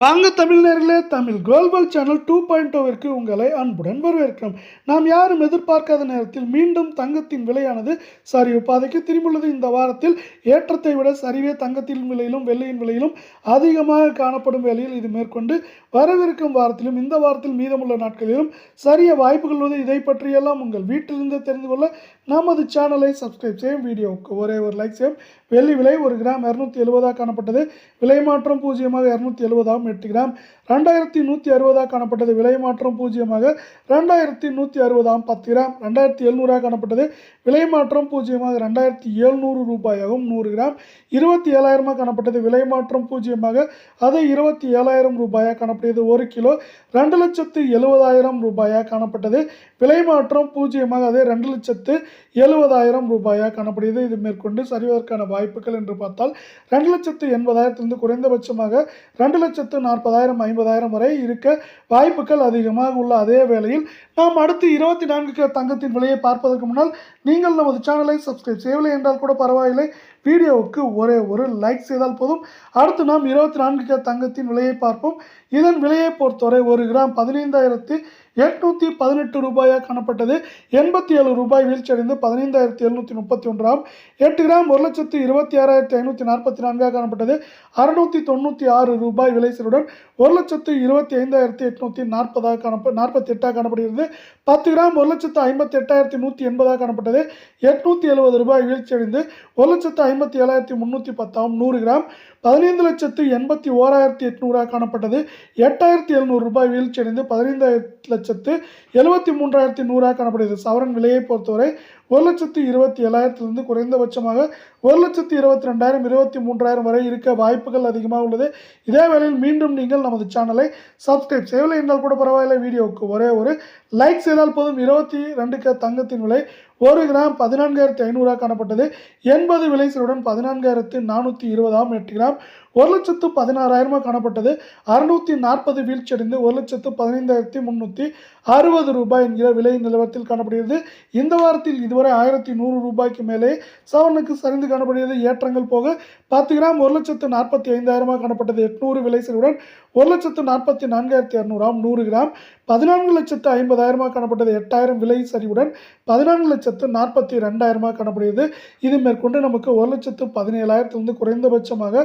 வாங்க தமிழர்களே, Tamil global channel 2.0விற்கு உங்களை அன்புடன் வரவேற்கிறோம். நாம் யாரும் எதிர்பார்க்காத நேரத்தில் மீண்டும் தங்கத்தின் விலையானது சரிவு பாதைக்கு திரும்பியுள்ளது. இந்த வாரத்தில் ஏற்றத்தை விட சரிவே தங்கத்தின் விலையிலும் வெள்ளியின் விலையிலும் அதிகமாக காணப்படும் வேளையில் இது மேற்கொண்டு வரவிருக்கும் வாரத்திலும் இந்த வாரத்தில் மீதமுள்ள நாட்களிலும் சரிய வாய்ப்புகள் உள்ளது. இதை பற்றியெல்லாம் உங்கள் வீட்டிலிருந்து தெரிந்து கொள்ள நமது சேனலை சப்ஸ்கிரைப் செய்யும். வீடியோவுக்கு ஒரே ஒரு லைக் செய்யும். வெள்ளி விலை 1 கிராம் 270 காணப்பட்டது. விலை மாற்றம் பூஜ்ஜியமாக 270 8 கிராம் 2160 காணப்பட்டது. விலை மாற்றம் பூஜ்ஜியமாக 2160 10 கிராம் 2700 காணப்பட்டது. விலை மாற்றம் பூஜ்ஜியமாக 2700 ரூபாயாகவும் 100 கிராம் 27,000 காணப்பட்டது. விலை மாற்றம் பூஜ்ஜியமாக அது 27,000 ரூபாயாக காணப்பட்டது. 1 கிலோ 2,70,000 ரூபாயாக காணப்பட்டது. விலை மாற்றம் பூஜ்ஜியமாக அது 2,70,000 ரூபாயாக காணப்படுகிறது. இது மேற்கொண்டு சரிவதற்கான வாய்ப்புகள் என்று பார்த்தால் 2,80,000 குறைந்தபட்சமாக 2,40,000 50,000 வரை இருக்க வாய்ப்புகள் அதிகமாக உள்ள அதே வேளையில் நாம் அடுத்து 24 தங்கத்தின் விலையை பார்ப்பதற்கு முன்னால் நீங்கள் நமது சேனலை சப்ஸ்கிரைப் செய்யவில்லை என்றால் கூட பரவாயில்லை, வீடியோவுக்கு ஒரே ஒரு லைக் செய்தால் போதும். அடுத்து நாம் 24 தங்கத்தின் விலையை பார்ப்போம். இதன் விலையை பொறுத்தவரை 1 கிராம் 15,818 ரூபாயாக காணப்பட்டது. 87 ரூபாய் வீழ்ச்சியடைந்து 15,731. 8 கிராம் 1,26,544 காணப்பட்டது. 696 ரூபாய் விலை சரிவுடன் 1,25,840 48 காணப்படுகிறது. 10 கிராம் 1,58,180 காணப்பட்டது. 870 ரூபாய் வீழ்ச்சியடைந்து 1,57,310. 100 கிராம் 15,81,800 காணப்பட்டது. 8,700 ரூபாய் வீழ்ச்சியடைந்து 15,73,100 காணப்படுகிறது. சவரன் விலையை பொறுத்தவரை 1,27,000 குறைந்தபட்சமாக 1,22,000 23,000 வரை இருக்க வாய்ப்புகள் அதிகமாக உள்ளது. இதே வேளையில் மீண்டும் நீங்கள் நமது சேனலை சப்ஸ்கிரைப் செய்யவில்லை என்றால் கூட பரவாயில்லை, வீடியோவுக்கு ஒரே ஒரு லைக் செய்தால் போதும். 22 தங்கத்தின் விலை 1 கிராம் 14,500 காணப்பட்டது. 80 விலை சரிவுடன் 14,420. 8 கிராம் 1,16,000 காணப்பட்டது. 640 வீழ்ச்சியடைந்து 1,15,360 ரூபாய் என்கிற விலை நிலவரத்தில் காணப்படுகிறது. இந்த வாரத்தில் இதுவரை 1,100 ரூபாய்க்கு மேலே சவரனுக்கு சரிந்து காணப்படுகிறது. ஏற்றங்கள் போக 10 கிராம் 1,45,000 காணப்பட்டது. 800 விலை சரிவுடன் 1,44,200. 100 கிராம் 14,50,000 காணப்பட்டது. 8,000 விலை சரிவுடன் 14,42,000 காணப்படுகிறது. இது மேற்கொண்டு நமக்கு 1,17,000 குறைந்தபட்சமாக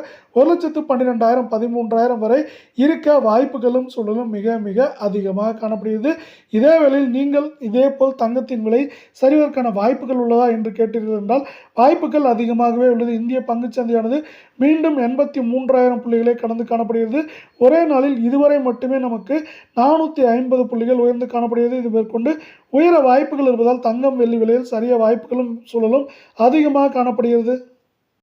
1,12,000 13,000 வரை இருக்க வாய்ப்புகளும் சூழலும் மிக மிக அதிகமாக காணப்படுகிறது. இதே வேளையில் நீங்கள் இதேபோல் தங்கத்தின் விலை சரிவதற்கான வாய்ப்புகள் உள்ளதா என்று கேட்டீர்கள் என்றால் வாய்ப்புகள் அதிகமாகவே உள்ளது. இந்திய பங்குச்சந்தையானது மீண்டும் 83,000 புள்ளிகளை கடந்து காணப்படுகிறது. ஒரே நாளில் இதுவரை மட்டுமே நமக்கு 450 புள்ளிகள் உயர்ந்து காணப்படுகிறது. இது மேற்கொண்டு உயர வாய்ப்புகள் இருப்பதால் தங்கம் வெள்ளி விலையில் சரிய வாய்ப்புகளும் சூழலும் அதிகமாக காணப்படுகிறது.